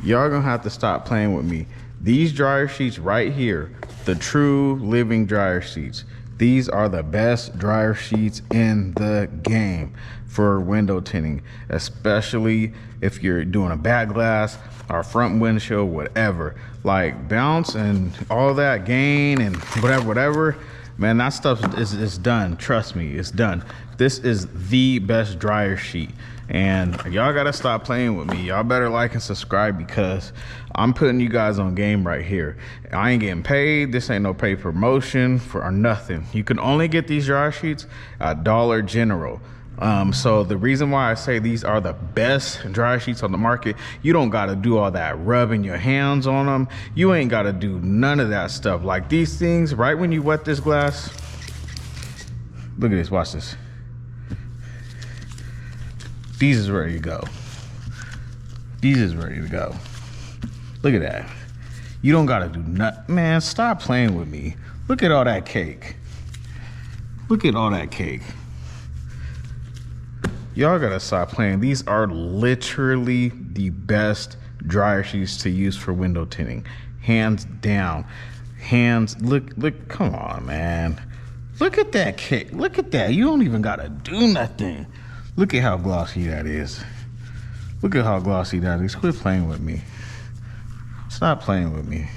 y'all gonna have to stop playing with me. These dryer sheets right here, the true living dryer sheets, these are the best dryer sheets in the game for window tinting, especially if you're doing a back glass or front windshield, whatever. Like bounce and all that gain and whatever, man, that stuff is done. Trust me, it's done. This is the best dryer sheet, and y'all gotta stop playing with me. Y'all better like and subscribe, because I'm putting you guys on game right here. I ain't getting paid. This ain't no paid promotion or nothing. You can only get these dryer sheets at Dollar General. So the reason why I say these are the best dryer sheets on the market, you don't got to do all that rubbing your hands on them. You ain't got to do none of that stuff. Like these things, right when you wet this glass, look at this, watch this. These is ready to go. These is ready to go. Look at that. You don't got to do nothing. Man, stop playing with me. Look at all that cake. Look at all that cake. Y'all gotta stop playing. These are literally the best dryer sheets to use for window tinting, hands down. Look, come on, man. Look at that cake. Look at that. You don't even gotta do nothing. Look at how glossy that is. Look at how glossy that is. Quit playing with me. Stop playing with me.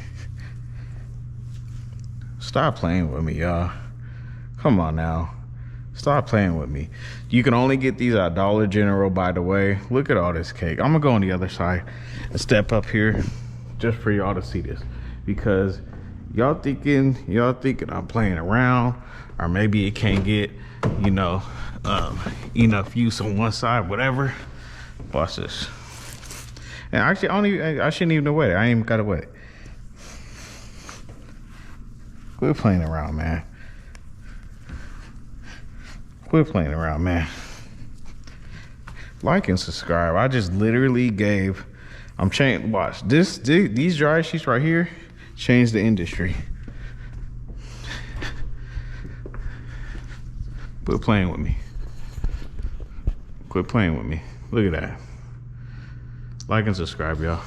Stop playing with me, y'all. Come on now. Stop playing with me. You can only get these at Dollar General, by the way. Look at all this cake. I'm gonna go on the other side and step up here just for y'all to see this, because y'all thinking I'm playing around, or maybe it can't get, enough use on one side, whatever. Watch this. And actually, I shouldn't even wet it. I ain't even gotta wet it. Quit playing around, man. Quit playing around, man. Like and subscribe. I just literally gave, watch this, these dryer sheets right here changed the industry. Quit playing with me. Quit playing with me. Look at that. Like and subscribe, y'all.